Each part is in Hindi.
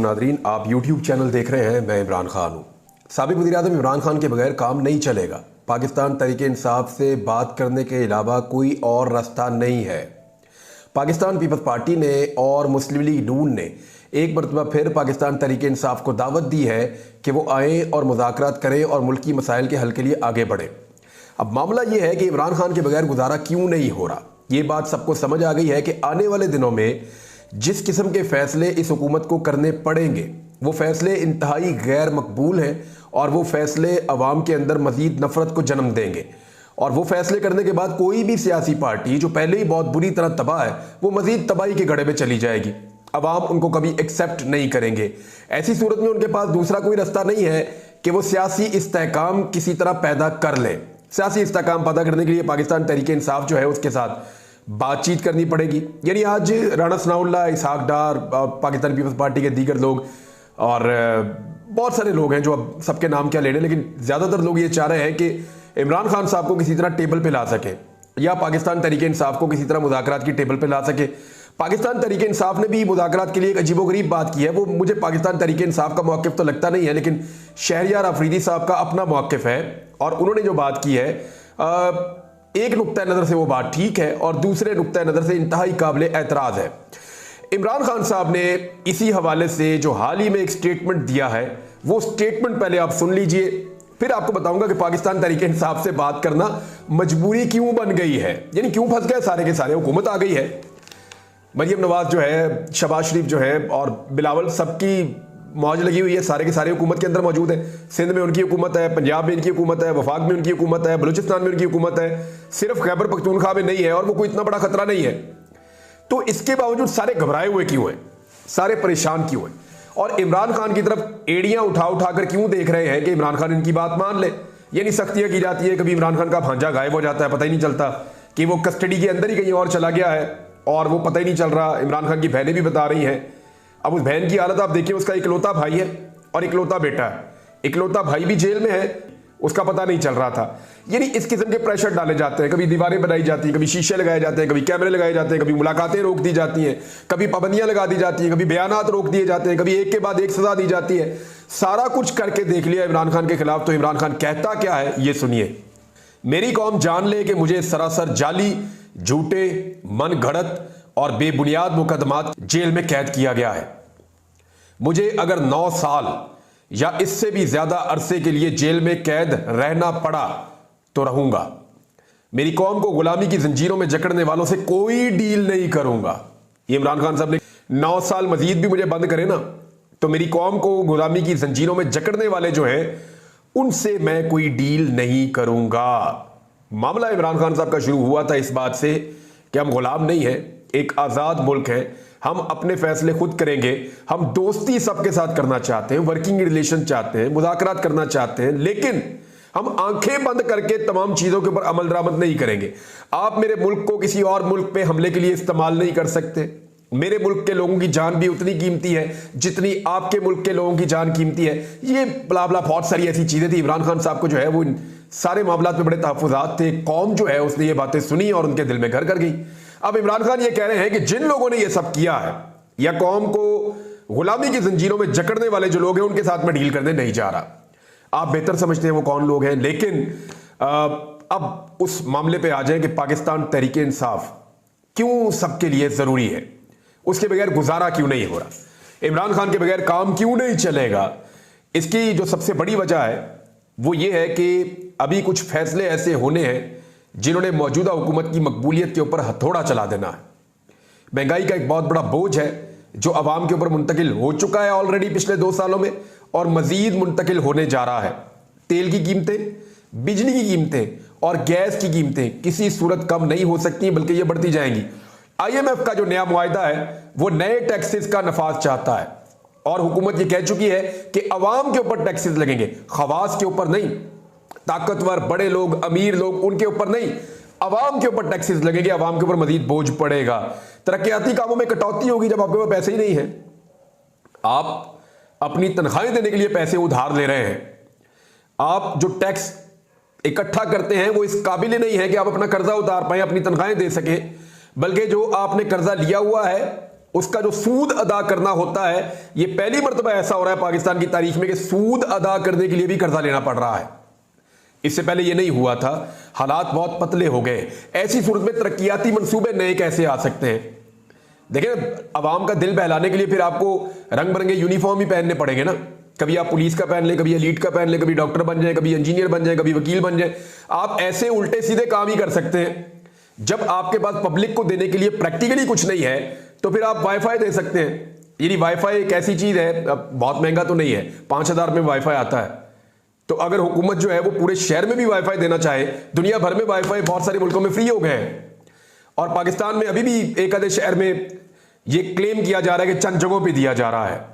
नादरीन, आप YouTube चैनल देख रहे हैं। मैं इमरान खान हूँ। साबिक वज़ीर-ए-आज़म इमरान खान के बगैर काम नहीं चलेगा। पाकिस्तान तहरीक इंसाफ से बात करने के अलावा कोई और रास्ता नहीं है। पाकिस्तान पीपल्स पार्टी ने और मुस्लिम लीग नून ने एक मरतबा फिर पाकिस्तान तहरीक इंसाफ को दावत दी है कि वो आएँ और मुज़ाकरात करें और मुल्की मसाइल के हल के लिए आगे बढ़ें। अब मामला ये है कि इमरान खान के बगैर गुजारा क्यों नहीं हो रहा। ये बात सबको समझ आ गई है कि आने वाले दिनों में जिस किस्म के फैसले इस हुकूमत को करने पड़ेंगे वो फैसले इंतहाई गैर मकबूल हैं और वो फैसले अवाम के अंदर मज़ीद नफरत को जन्म देंगे। और वो फैसले करने के बाद कोई भी सियासी पार्टी जो पहले ही बहुत बुरी तरह तबाह है वो मज़ीद तबाही के गड्ढे में चली जाएगी। अवाम उनको कभी एक्सेप्ट नहीं करेंगे। ऐसी सूरत में उनके पास दूसरा कोई रास्ता नहीं है कि वो सियासी इस्तेहकाम किसी तरह पैदा कर लें। सियासी इस्तेहकाम पैदा करने के लिए पाकिस्तान तहरीक इंसाफ जो है उसके साथ बातचीत करनी पड़ेगी। यानी आज राणा सनाउल्लाह, इसहाक डार, पाकिस्तान पीपल्स पार्टी के दीगर लोग और बहुत सारे लोग हैं जो अब सबके नाम क्या लेने, लेकिन ज़्यादातर लोग ये चाह रहे हैं कि इमरान खान साहब को किसी तरह टेबल पे ला सके या पाकिस्तान तहरीक इंसाफ को किसी तरह मुज़ाकरात की टेबल पे ला सके। पाकिस्तान तहरीक इंसाफ ने भी मुज़ाकरात के लिए एक अजीबोगरीब बात की है। वो मुझे पाकिस्तान तहरीक इंसाफ का मौक़िफ़ तो लगता नहीं है, लेकिन शहरियार अफरीदी साहब का अपना मौक़िफ़ है और उन्होंने जो बात की है एक नुक्ता नज़र से वो बात ठीक है और दूसरे नुक्ता नज़र से इंतहाई काबिल एतराज़ है। इमरान खान साहब ने इसी हवाले से जो हाल ही में एक स्टेटमेंट दिया है वो स्टेटमेंट पहले आप सुन लीजिए, फिर आपको बताऊंगा कि पाकिस्तान तहरीक इंसाफ से बात करना मजबूरी क्यों बन गई है, यानी क्यों फंस गए सारे के सारे। हुकूमत आ गई है, मरियम नवाज जो है, शहबाज शरीफ जो है और बिलावल, सबकी मौज लगी हुई है, सारे के सारे हुकूमत के अंदर मौजूद है। सिंध में उनकी हुकूमत है, पंजाब में इनकी हुकूमत है, वफाक में उनकी हुकूमत है, बलूचिस्तान में उनकी हुकूमत है, सिर्फ खैबर पख्तूनख्वा में नहीं है और वो कोई इतना बड़ा खतरा नहीं है। तो इसके बावजूद सारे घबराए हुए क्यों हैं, सारे परेशान क्यों हैं और इमरान खान की तरफ एड़ियां उठा उठा कर क्यों देख रहे हैं कि इमरान खान इनकी बात मान ले। यानी सख्तियां की जाती है, कभी इमरान खान का भांजा गायब हो जाता है, पता ही नहीं चलता कि वो कस्टडी के अंदर ही कहीं और चला गया है और वो पता ही नहीं चल रहा। इमरान खान की बहनें भी बता रही हैं। अब उस बहन की हालत आप देखिए, उसका इकलौता भाई है और इकलौता बेटा है, इकलौता भाई भी जेल में है, उसका पता नहीं चल रहा था। यानी इस किस्म के प्रेशर डाले जाते हैं, कभी दीवारें बनाई जाती हैं, कभी शीशे लगाए जाते हैं, कभी कैमरे लगाए जाते हैं, कभी मुलाकातें रोक दी जाती हैं, कभी पाबंदियां लगा दी जाती हैं, कभी बयानात रोक दिए जाते हैं, कभी एक के बाद एक सजा दी जाती है। सारा कुछ करके देख लिया इमरान खान के खिलाफ। तो इमरान खान कहता क्या है ये सुनिए। मेरी कौम जान ले कि मुझे सरासर जाली, झूठे, मन घड़त और बेबुनियाद मुकदमात जेल में कैद किया गया है। मुझे अगर 9 साल या इससे भी ज्यादा अरसे के लिए जेल में कैद रहना पड़ा तो रहूंगा। मेरी कौम को गुलामी की जंजीरों में जकड़ने वालों से कोई डील नहीं करूंगा। ये इमरान खान साहब ने 9 साल मजीद भी मुझे बंद करे ना तो मेरी कौम को गुलामी की जंजीरों में जकड़ने वाले जो हैं उनसे मैं कोई डील नहीं करूंगा। मामला इमरान खान साहब का शुरू हुआ था इस बात से कि हम गुलाम नहीं हैं, एक आज़ाद मुल्क है, हम अपने फैसले खुद करेंगे, हम दोस्ती सबके साथ करना चाहते हैं, वर्किंग रिलेशन चाहते हैं, मुज़ाकरात करना चाहते हैं, लेकिन हम आंखें बंद करके तमाम चीज़ों के ऊपर अमल दरामद नहीं करेंगे। आप मेरे मुल्क को किसी और मुल्क पे हमले के लिए इस्तेमाल नहीं कर सकते। मेरे मुल्क के लोगों की जान भी उतनी कीमती है जितनी आपके मुल्क के लोगों की जान कीमती है। ये बला बला बहुत सारी ऐसी चीज़ें थी। इमरान खान साहब को जो है वो इन सारे मामलात में बड़े तहफ़्फ़ुज़ात थे। कौम जो है उसने ये बातें सुनी और उनके दिल में घर कर गई। अब इमरान खान ये कह रहे हैं कि जिन लोगों ने ये सब किया है या कौम को गुलामी की जंजीरों में जकड़ने वाले जो लोग हैं उनके साथ मैं डील करने नहीं जा रहा। आप बेहतर समझते हैं वो कौन लोग हैं, लेकिन अब उस मामले पे आ जाए कि पाकिस्तान तहरीक इंसाफ क्यों सबके लिए जरूरी है, उसके बगैर गुजारा क्यों नहीं हो रहा, इमरान खान के बगैर काम क्यों नहीं चलेगा। इसकी जो सबसे बड़ी वजह है वो ये है कि अभी कुछ फैसले ऐसे होने हैं जिन्होंने मौजूदा हुकूमत की मकबूलियत के ऊपर हथौड़ा चला देना है। महंगाई का एक बहुत बड़ा बोझ है जो अवाम के ऊपर मुंतकिल हो चुका है ऑलरेडी पिछले 2 सालों में और मजीद मुंतकिल होने जा रहा है। तेल की कीमतें, बिजली की कीमतें और गैस की कीमतें किसी सूरत कम नहीं हो सकती, बल्कि ये बढ़ती जाएंगी। IMF का जो नया मुआहदा है वो नए टैक्सेस का नफाज चाहता है और हुकूमत ये कह चुकी है कि अवाम के ऊपर टैक्सेस लगेंगे, खवास के ऊपर नहीं। ताकतवर बड़े लोग, अमीर लोग, उनके ऊपर नहीं, अवाम के ऊपर टैक्सेस लगेंगे, अवाम के ऊपर मजीद बोझ पड़ेगा। तरक्याती कामों में कटौती होगी जब आपके पास पैसे ही नहीं है। आप अपनी तनख्वाहें देने के लिए पैसे उधार ले रहे हैं। आप जो टैक्स इकट्ठा करते हैं वो इस काबिल नहीं है कि आप अपना कर्जा उतार पाए, अपनी तनख्वाहें दे सके, बल्कि जो आपने कर्जा लिया हुआ है उसका जो सूद अदा करना होता है, यह पहली मर्तबा ऐसा हो रहा है पाकिस्तान की तारीख में कि सूद अदा करने के लिए भी कर्जा लेना पड़ रहा है। इससे पहले यह नहीं हुआ था। हालात बहुत पतले हो गए। ऐसी सूरत में तरक्कियाती मंसूबे नए कैसे आ सकते हैं? देखिए, अवाम का दिल बहलाने के लिए फिर आपको रंग बिरंगे यूनिफॉर्म ही पहनने पड़ेंगे ना। कभी आप पुलिस का पहन लें, कभी एलीट का पहन लें, कभी डॉक्टर बन जाए, कभी इंजीनियर बन जाए, कभी वकील बन जाए। आप ऐसे उल्टे सीधे काम ही कर सकते हैं। जब आपके पास पब्लिक को देने के लिए प्रैक्टिकली कुछ नहीं है, तो फिर आप वाईफाई दे सकते हैं। यदि वाईफाई एक ऐसी चीज है, बहुत महंगा तो नहीं है, 5,000 में वाईफाई आता है, तो अगर हुकूमत जो है वो पूरे शहर में भी वाईफाई देना चाहे, दुनिया भर में वाईफाई बहुत सारे मुल्कों में फ्री हो गए हैं, और पाकिस्तान में अभी भी एक आधे शहर में ये क्लेम किया जा रहा है कि चंद जगहों पे दिया जा रहा है,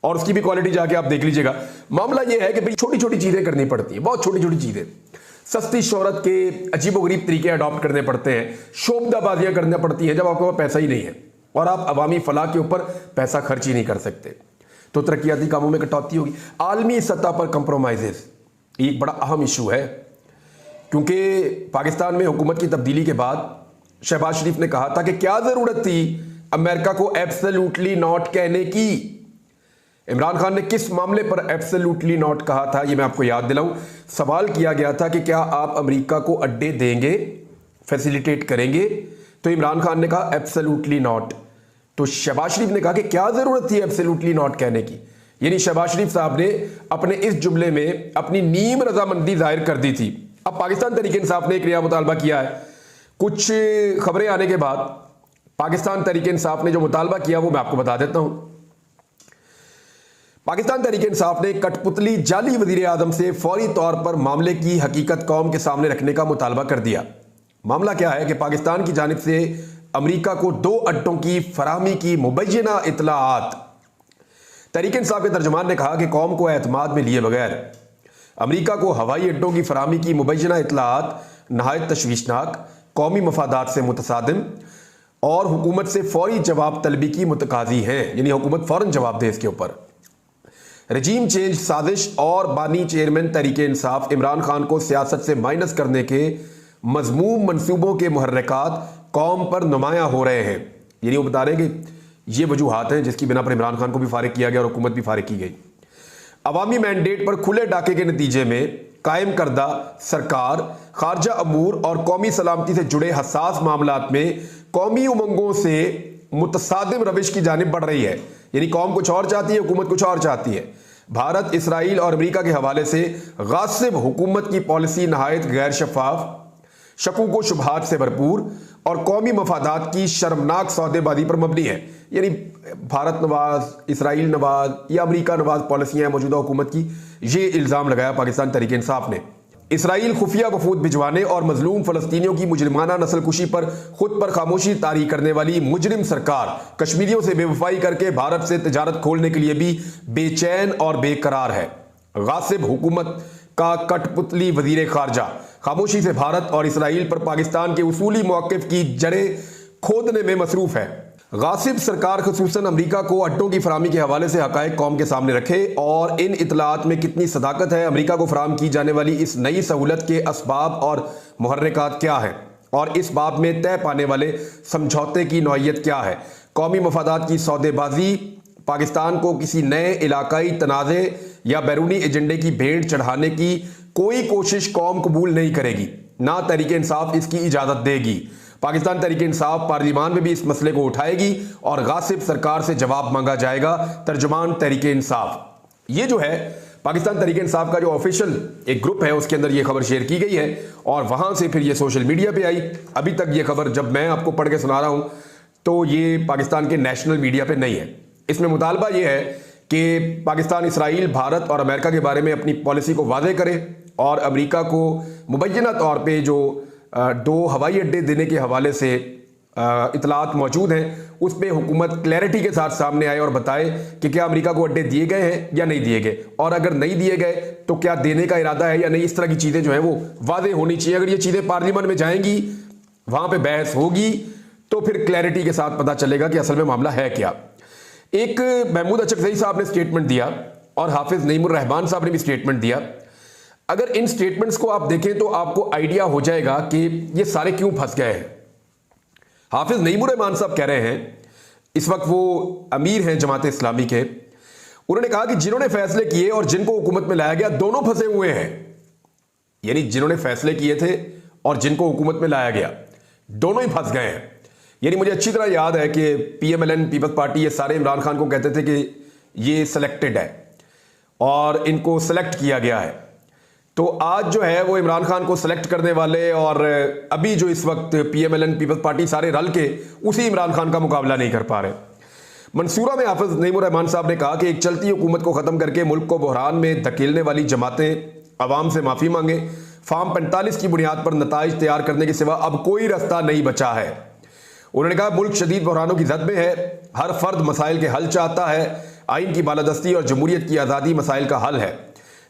और उसकी भी क्वालिटी जाके आप देख लीजिएगा। मामला ये है कि भाई छोटी छोटी चीजें करनी पड़ती है, बहुत छोटी छोटी चीजें। सस्ती शोहरत के अजीबोगरीब तरीके अडॉप्ट करने पड़ते हैं, शोबदाबाजियां करनी पड़ती हैं जब आपके पास पैसा ही नहीं है और आप अवामी फलाह के ऊपर पैसा खर्च ही नहीं कर सकते, तो तरक्याती कामों में कटौती होगी। आलमी सतह पर कंप्रोमाइजेस एक बड़ा अहम इशू है, क्योंकि पाकिस्तान में हुकूमत की तब्दीली के बाद शहबाज शरीफ ने कहा था कि क्या जरूरत थी अमेरिका को एब्सोल्युटली नॉट कहने की। इमरान खान ने किस मामले पर एब्सोल्युटली नॉट कहा था, यह मैं आपको याद दिलाऊं। सवाल किया गया था कि क्या आप अमेरिका को अड्डे देंगे, फैसिलिटेट करेंगे, तो इमरान खान ने कहा एब्सोल्युटली नॉट। तो शहबाज शरीफ ने कहा कि क्या जरूरत थी एब्सोल्युटली नॉट कहने की। यानी शहबाज शरीफ साहब ने अपने इस जुमले में अपनी नीम रजामंदी जाहिर कर दी थी। अब पाकिस्तान तहरीक इंसाफ ने एक नया मुतालबा किया है। कुछ खबरें आने के बाद पाकिस्तान तहरीक इंसाफ ने जो मुतालबा किया वो मैं आपको बता देता हूं। पाकिस्तान तहरीक इंसाफ ने कठपुतली जाली वजीर आजम से फौरी तौर पर मामले की हकीकत कौम के सामने रखने का मुतालबा कर दिया। मामला क्या है कि पाकिस्तान की जानिब से अमेरिका को 2 अड्डों की फराहमी की मुबैना इतलाआत। तहरीक इंसाफ के तर्जुमान ने कहा कि कौम को एतमाद में लिए बगैर अमेरिका को हवाई अड्डों की फराहमी की मुबैना इतलाआत नहायत तशवीशनाक, कौमी मफादात से मुतसादिम और हुकूमत से फौरी जवाब तलबी की मुतकाजी हैं। यानी हुकूमत फौरन जवाब दे इसके ऊपर। रजीम चेंज साजिश और बानी चेयरमैन तहरीक इंसाफ इमरान खान को सियासत से माइनस करने के मजमूम मनसूबों के मुहर्रिकात कौम पर नुमायां हो रहे हैं। यानी वो बता रहे हैं कि ये वजूहात हैं जिसकी बिना पर इमरान खान को भी फारिग किया गया और हुकूमत भी फारिग की गई। अवामी मैंडेट पर खुले डाके के नतीजे में कायम करदा सरकार खारजा अमूर और कौमी सलामती से जुड़े हसास मामलात में कौमी उमंगों से मुतसादिम रविश की जानिब बढ़ रही है। यानी कौम कुछ और चाहती है, हुकूमत कुछ और चाहती है। भारत, इसराइल और अमेरिका के हवाले से गासिब हुकूमत की पॉलिसी नहायत गैर शफाफ, शकूक व शुबहात से भरपूर और कौमी मफादात की शर्मनाक सौदेबाजी पर मबनी है। यानी भारत नवाज, इसराइल नवाज या अमेरिका नवाज पॉलिसियां मौजूदा हुकूमत की, ये इल्ज़ाम लगाया पाकिस्तान तहरीक इंसाफ ने। इसराइल खुफिया वफूद भिजवाने और मजलूम फलस्तीनियों की मुजरिमाना नस्लकुशी पर खुद पर खामोशी तारी करने वाली मुजरिम सरकार कश्मीरियों से बेवफाई करके भारत से तिजारत खोलने के लिए भी बेचैन और बेकरार है। गासिब हुकूमत का कठपुतली वजीर खारजा खामोशी से भारत और इसराइल पर पाकिस्तान के उसूली मौक़िफ़ की जड़ें खोदने में मसरूफ है। गासिब सरकार खुसूसन अमेरिका को अड्डों की फराहमी के हवाले से हकायक कौम के सामने रखे और इन इतलात में कितनी सदाकत है, अमेरिका को फराहम की जाने वाली इस नई सहूलत के असबाब और मुहर्रिकात क्या हैं और इस बाब में तय पाने वाले समझौते की नौइयत क्या है। कौमी मफादात की सौदेबाजी पाकिस्तान को किसी नए इलाकाई तनाज़े या बैरूनी एजेंडे की भेंट चढ़ाने की कोई कोशिश कौम कबूल नहीं करेगी, ना तहरीक इंसाफ इसकी इजाज़त देगी। पाकिस्तान तहरीक इंसाफ पार्लियामान में भी इस मसले को उठाएगी और गासिब सरकार से जवाब मांगा जाएगा। तर्जुमान तहरीक इंसाफ। ये जो है पाकिस्तान तहरीक इंसाफ का जो ऑफिशियल एक ग्रुप है उसके अंदर ये खबर शेयर की गई है और वहां से फिर ये सोशल मीडिया पे आई। अभी तक ये खबर जब मैं आपको पढ़ के सुना रहा हूं तो ये पाकिस्तान के नेशनल मीडिया पे नहीं है। इसमें मुतालबा ये है कि पाकिस्तान, इसराइल, भारत और अमेरिका के बारे में अपनी पॉलिसी को वाज़े करे और अमेरिका को मुबैना तौर पे जो 2 हवाई अड्डे देने के हवाले से इतलात मौजूद हैं उस पर हुकूमत क्लैरिटी के साथ सामने आए और बताए कि क्या अमेरिका को अड्डे दिए गए हैं या नहीं दिए गए, और अगर नहीं दिए गए तो क्या देने का इरादा है या नहीं। इस तरह की चीज़ें जो हैं वो वाज़े होनी चाहिए। अगर ये चीज़ें पार्लियामेंट में जाएंगी, वहाँ पर बहस होगी, तो फिर क्लैरिटी के साथ पता चलेगा कि असल में मामला है क्या। एक महमूद अचकज़ई साहब ने स्टेटमेंट दिया और हाफिज नईमुर रहमान साहब ने भी स्टेटमेंट दिया। अगर इन स्टेटमेंट्स को आप देखें तो आपको आइडिया हो जाएगा कि ये सारे क्यों फंस गए हैं। हाफिज नईमुर रहमान साहब कह रहे हैं इस वक्त वो अमीर हैं जमात इस्लामी के। उन्होंने कहा कि जिन्होंने फैसले किए और जिनको हुकूमत में लाया गया दोनों फंसे हुए हैं। यानी जिन्होंने फैसले किए थे और जिनको हुकूमत में लाया गया दोनों ही फंस गए हैं। यानी मुझे अच्छी तरह याद है कि पीएमएलएन पीपल्स पार्टी ये सारे इमरान खान को कहते थे कि ये सिलेक्टेड है और इनको सेलेक्ट किया गया है। तो आज जो है वो इमरान खान को सेलेक्ट करने वाले और अभी जो इस वक्त पीएमएलएन पीपल्स पार्टी सारे रल के उसी इमरान खान का मुकाबला नहीं कर पा रहे। मंसूरा में हाफिज नईमुर रहमान साहब ने कहा कि एक चलती हुकूमत को खत्म करके मुल्क को बहरान में धकेलने वाली जमातें अवाम से माफी मांगे। फार्म 45 की बुनियाद पर नताइज तैयार करने के सिवा अब कोई रास्ता नहीं बचा है। उन्होंने कहा मुल्क शदीद बहरानों की जद में है, हर फर्द मसाइल के हल चाहता है, आइन की बालादस्ती और जमहूरियत की आज़ादी मसाइल का हल है।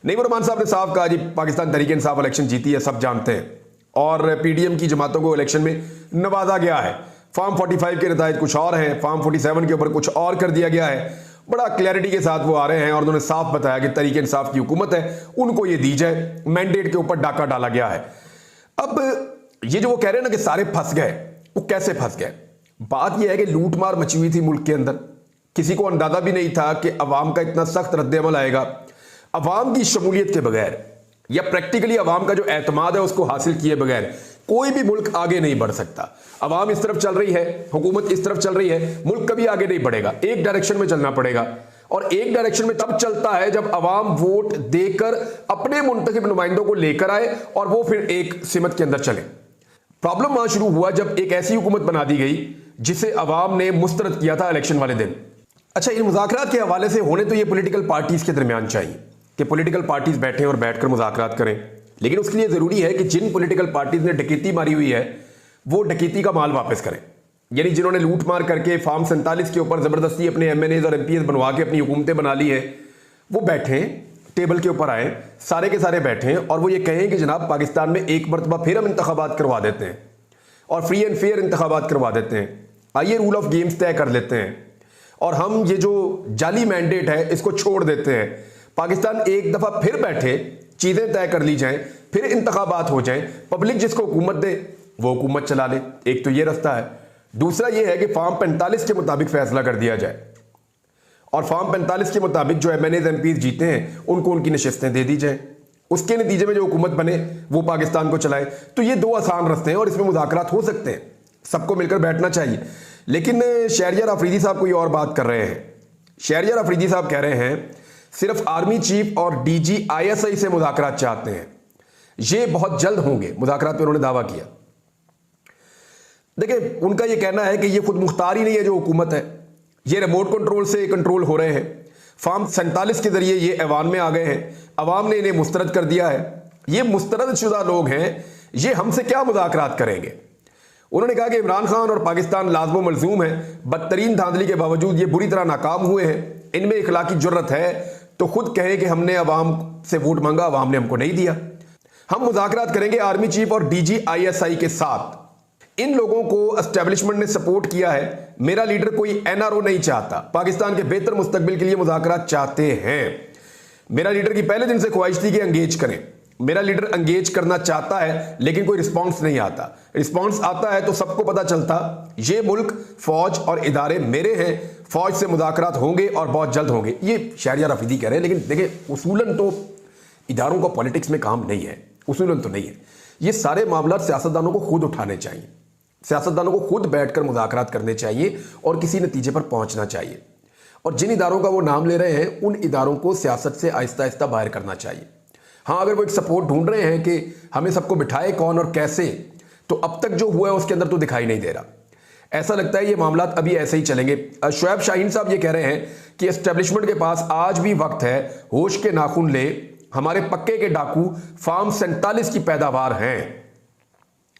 नईमुर रहमान साहब ने साफ कहा जी पाकिस्तान तहरीक इंसाफ इलेक्शन जीती है, सब जानते हैं, और पीडीएम की जमातों को इलेक्शन में नवाजा गया है। फार्म 45 के नताइज कुछ और हैं, फार्म 47 के ऊपर कुछ और कर दिया गया है। बड़ा क्लैरिटी के साथ वो आ रहे हैं और उन्होंने साफ बताया कि तहरीक इंसाफ की हुकूमत है, उनको ये दी जाए, मैंडेट के ऊपर डाका डाला गया है। अब ये जो वो कह रहे हैं ना कि सारे फंस गए, वो कैसे फंस गए? बात यह है कि लूट मार मची हुई थी मुल्क के अंदर, किसी को अंदाजा भी नहीं था कि अवाम का इतना सख्त रद्द-ए-अमल आएगा। अवाम की शमूलियत के बगैर या प्रैक्टिकली अवाम का जो एतमाद है उसको हासिल किए बगैर कोई भी मुल्क आगे नहीं बढ़ सकता। अवाम इस तरफ चल रही है, हुकूमत इस तरफ चल रही है, मुल्क कभी आगे नहीं बढ़ेगा। एक डायरेक्शन में चलना पड़ेगा और एक डायरेक्शन में तब चलता है जब अवाम वोट देकर अपने मुंतखब नुमाइंदों को लेकर आए और वो फिर एक सिमत के अंदर चले। प्रॉब्लम वहां शुरू हुआ जब एक ऐसी हुकूमत बना दी गई जिसे अवाम ने मुस्तरद किया था इलेक्शन वाले दिन। अच्छा, इन मुज़ाकरात के हवाले से होने तो ये पॉलिटिकल पार्टीज के दरमियान चाहिए कि पॉलिटिकल पार्टीज बैठें और बैठकर मुज़ाकरात करें, लेकिन उसके लिए जरूरी है कि जिन पॉलिटिकल पार्टीज ने डकैती मारी हुई है वो डकैती का माल वापस करें। यानी जिन्होंने लूट मार करके फार्म 47 के ऊपर जबरदस्ती अपने एमएनएज और एमपीएस बनवा के अपनी हुकूमतें बना ली है, वो बैठें, टेबल के ऊपर आए, सारे के सारे बैठें और वो ये कहें कि जनाब पाकिस्तान में एक मरतबा फिर हम इंतखाबात करवा देते हैं और फ्री एंड फेयर इंतखाबात करवा देते हैं। आइए रूल ऑफ गेम्स तय कर लेते हैं और हम ये जो जाली मैंडेट है इसको छोड़ देते हैं। पाकिस्तान एक दफा फिर बैठे, चीजें तय कर ली जाएं, फिर इंतखाबात हो जाएं, पब्लिक जिसको हुकूमत दे वो हुकूमत चला ले। एक तो ये रास्ता है। दूसरा ये है कि फार्म 45 के मुताबिक फैसला कर दिया जाए और फार्म 45 के मुताबिक जो एमएनएज एमपीज जीते हैं उनको उनकी नशिस्तें दे दी जाए, उसके नतीजे में जो हुकूमत बने वो पाकिस्तान को चलाए। तो ये दो आसान रास्ते हैं और इसमें मुज़ाकरात हो सकते हैं, सबको मिलकर बैठना चाहिए। लेकिन शहरियार अफरीदी साहब कोई और बात कर रहे हैं। शहरियार अफरीदी साहब कह रहे हैं सिर्फ आर्मी चीफ और डीजी आईएसआई से मुज़ाकरात चाहते हैं, ये बहुत जल्द होंगे मुज़ाकरात पे उन्होंने दावा किया। देखिए, उनका ये कहना है कि ये खुद मुख्तार ही नहीं है जो हुकूमत है, ये रिमोट कंट्रोल से कंट्रोल हो रहे हैं। फार्म 47 के जरिए ये ऐवान में आ गए हैं, अवाम ने इन्हें मुस्तरद कर दिया है। ये मुस्तरद शुदा लोग हैं, ये हमसे क्या मुज़ाकरात करेंगे? उन्होंने कहा कि इमरान खान और पाकिस्तान लाज़िम मलज़ूम है, बदतरीन धांधली के बावजूद ये बुरी तरह नाकाम हुए हैं। इनमें इखलाकी जुर्रत है तो खुद कहें कि हमने अवाम से वोट मांगा, अवाम ने हमको नहीं दिया। हम मुज़ाकरात करेंगे आर्मी चीफ और डीजी आईएसआई के साथ। इन लोगों को एस्टेब्लिशमेंट ने सपोर्ट किया है। मेरा लीडर कोई एनआरओ नहीं चाहता, पाकिस्तान के बेहतर मुस्तकबिल के लिए मुज़ाकरात चाहते हैं। मेरा लीडर की पहले दिन से ख्वाहिश थी कि एंगेज करें। मेरा लीडर एंगेज करना चाहता है लेकिन कोई रिस्पांस नहीं आता। रिस्पांस आता है तो सबको पता चलता ये मुल्क, फौज और इदारे मेरे हैं, फौज से मुज़ाकरात होंगे और बहुत जल्द होंगे। ये शहरियार अफरीदी कह रहे हैं, लेकिन देखिए उसूलन तो इदारों का पॉलिटिक्स में काम नहीं है, उसूलन तो नहीं है। ये सारे मामला सियासतदानों को खुद उठाने चाहिए, सियासतदानों को खुद बैठकर मुज़ाकरात करने चाहिए और किसी नतीजे पर पहुंचना चाहिए। और जिन इदारों का वो नाम ले रहे हैं उन इदारों को सियासत से आहिस्ता आहिस्ता बाहर करना चाहिए। हाँ, अगर वो एक सपोर्ट ढूंढ रहे हैं कि हमें सबको बिठाए कौन और कैसे, तो अब तक जो हुआ है उसके अंदर तो दिखाई नहीं दे रहा। ऐसा लगता है ये मामला अभी ऐसे ही चलेंगे। शुएब शाहीन साहब ये कह रहे हैं कि एस्टेब्लिशमेंट के पास आज भी वक्त है, होश के नाखून ले, हमारे पक्के के डाकू फार्म 47 की पैदावार हैं।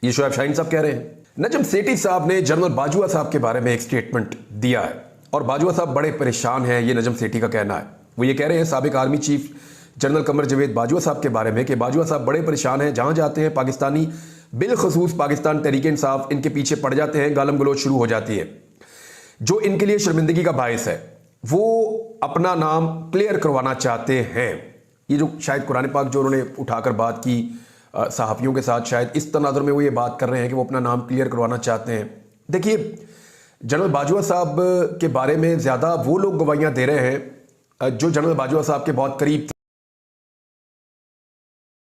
ये शुएब शाहीन साहब कह रहे हैं। नजम सेठी साहब ने जनरल बाजवा साहब के बारे में एक स्टेटमेंट दिया है और बाजवा साहब बड़े परेशान हैं, ये नजम सेठी का कहना है। वो ये कह रहे हैं साबिक आर्मी चीफ जनरल कमर जवेद बाजवा साहब के बारे में कि बाजवा साहब बड़े परेशान हैं, जहां जाते हैं पाकिस्तानी बिलखसूस पाकिस्तान तहरीक इंसाफ इनके पीछे पड़ जाते हैं, गालम गलोच शुरू हो जाती है। जो इनके लिए शर्मिंदगी का बायस है, वो अपना नाम क्लियर करवाना चाहते हैं। ये जो शायद कुरान पाक जो उन्होंने उठाकर बात की सहाफ़ियों के साथ, शायद इस तनाज़ुर में वो ये बात कर रहे हैं कि वो अपना नाम क्लियर करवाना चाहते हैं। देखिए, जनरल बाजवा साहब के बारे में ज़्यादा वो लोग गवाहियाँ दे रहे हैं जो जनरल बाजवा साहब के बहुत करीब थे।